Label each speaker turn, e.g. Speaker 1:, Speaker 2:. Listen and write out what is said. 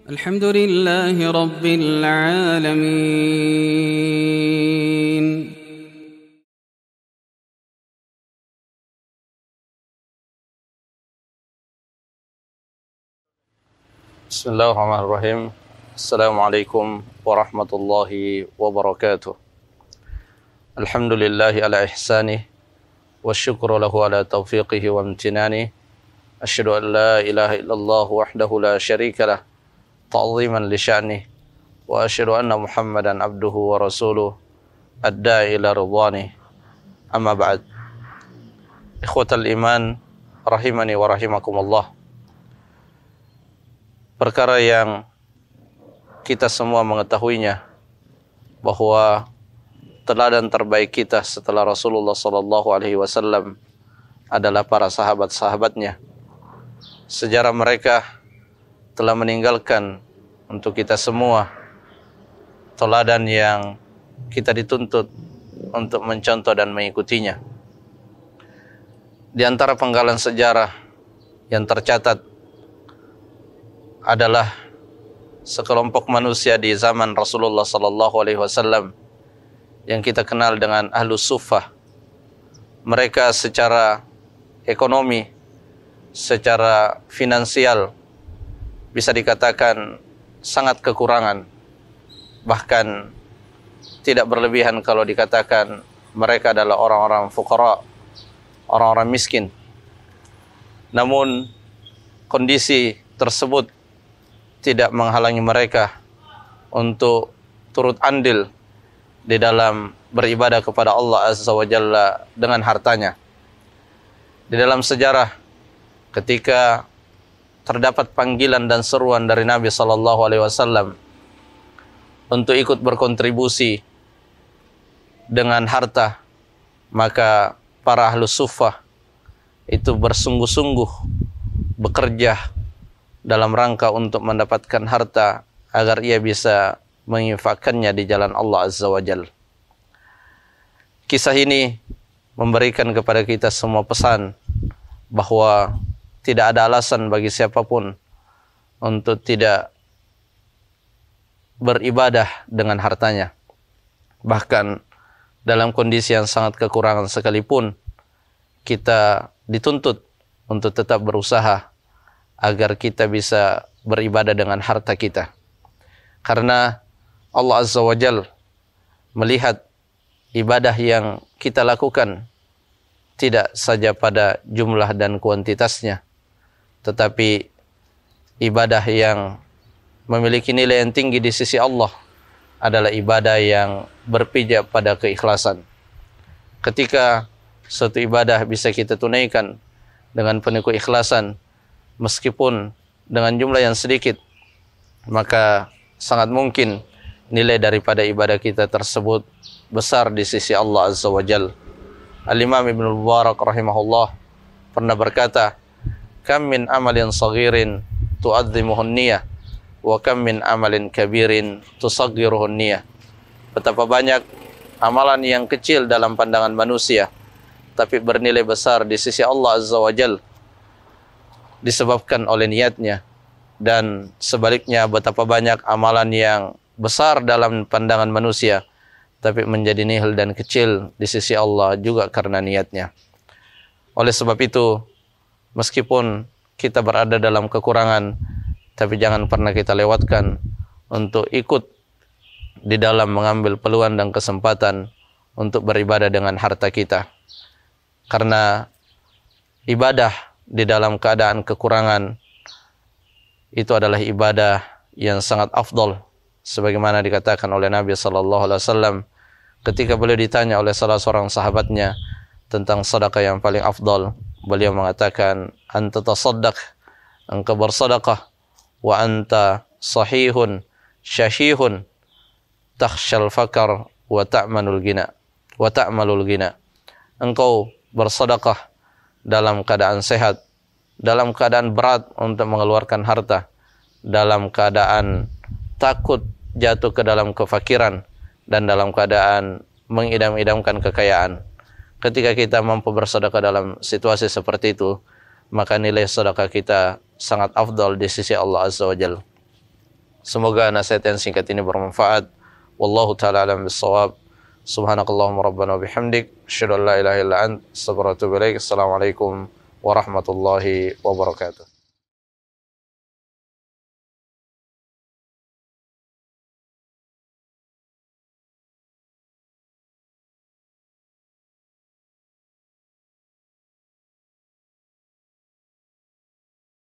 Speaker 1: الحمد لله رب العالمين.
Speaker 2: Bismillahirrahmanirrahim. Assalamualaikum warahmatullahi wabarakatuh. Alhamdulillahi ala ihsanih wa syukru lahu ala taufiqihi wa amtinani. Asyhadu an la ilaha illallah wahdahu la syarika lah ta'ziman li sya'nih wa asyhadu anna Muhammadan abduhu wa rasuluh adda'i ila ridwanih. Amma ba'd. Ikhwatal iman rahimani wa rahimakumullah. Perkara yang kita semua mengetahuinya, bahwa teladan terbaik kita setelah Rasulullah SAW adalah para sahabat-sahabatnya. Sejarah mereka telah meninggalkan untuk kita semua teladan yang kita dituntut untuk mencontoh dan mengikutinya. Di antara penggalan sejarah yang tercatat adalah sekelompok manusia di zaman Rasulullah SAW yang kita kenal dengan Ahlus Suffah. Mereka secara ekonomi, secara finansial bisa dikatakan sangat kekurangan. Bahkan tidak berlebihan kalau dikatakan mereka adalah orang-orang fuqara, orang-orang miskin. Namun kondisi tersebut tidak menghalangi mereka untuk turut andil di dalam beribadah kepada Allah Azza wa Jalla dengan hartanya. Di dalam sejarah, ketika terdapat panggilan dan seruan dari Nabi SAW untuk ikut berkontribusi dengan harta, maka para Ahlus Suffah itu bersungguh-sungguh bekerja dalam rangka untuk mendapatkan harta agar ia bisa menginfakkannya di jalan Allah Azza wa Jalla. Kisah ini memberikan kepada kita semua pesan bahwa tidak ada alasan bagi siapapun untuk tidak beribadah dengan hartanya. Bahkan dalam kondisi yang sangat kekurangan sekalipun, kita dituntut untuk tetap berusaha agar kita bisa beribadah dengan harta kita. Karena Allah Azza wa Jalla melihat ibadah yang kita lakukan tidak saja pada jumlah dan kuantitasnya, tetapi ibadah yang memiliki nilai yang tinggi di sisi Allah adalah ibadah yang berpijak pada keikhlasan. Ketika suatu ibadah bisa kita tunaikan dengan penuh keikhlasan, meskipun dengan jumlah yang sedikit, maka sangat mungkin nilai daripada ibadah kita tersebut besar di sisi Allah Azza wa Jalla. Al-Imam Ibnu Mubarak rahimahullah pernah berkata, "Kam min amalin saghirin tu'azzimuhun niyah, wa kam min amalin kabirin tusaggiruhun niyah." Betapa banyak amalan yang kecil dalam pandangan manusia, tapi bernilai besar di sisi Allah Azza wa Jalla disebabkan oleh niatnya. Dan sebaliknya, betapa banyak amalan yang besar dalam pandangan manusia tapi menjadi nihil dan kecil di sisi Allah juga karena niatnya. Oleh sebab itu, meskipun kita berada dalam kekurangan, tapi jangan pernah kita lewatkan untuk ikut di dalam mengambil peluang dan kesempatan untuk beribadah dengan harta kita. Karena ibadah di dalam keadaan kekurangan itu adalah ibadah yang sangat afdal, sebagaimana dikatakan oleh Nabi SAW ketika beliau ditanya oleh salah seorang sahabatnya tentang sedekah yang paling afdal. Beliau mengatakan, "Anta tasaddaq," engkau bersedekah, "wa anta sahihun syahihun takhshal fakar wa ta'malul ghina." Engkau bersedekah dalam keadaan sehat, dalam keadaan berat untuk mengeluarkan harta, dalam keadaan takut jatuh ke dalam kefakiran, dan dalam keadaan mengidam-idamkan kekayaan. Ketika kita mampu bersedekah dalam situasi seperti itu, maka nilai sedekah kita sangat afdal di sisi Allah Azza wa Jalla. Semoga nasihat yang singkat ini bermanfaat. Wallahu ta'ala alam bissawab. Subhanakallahumma rabbana bihamdik. Asyhadu an la ilaha illa ant. Astaghfiruka wa atubu ilaik. Assalamualaikum warahmatullahi wabarakatuh.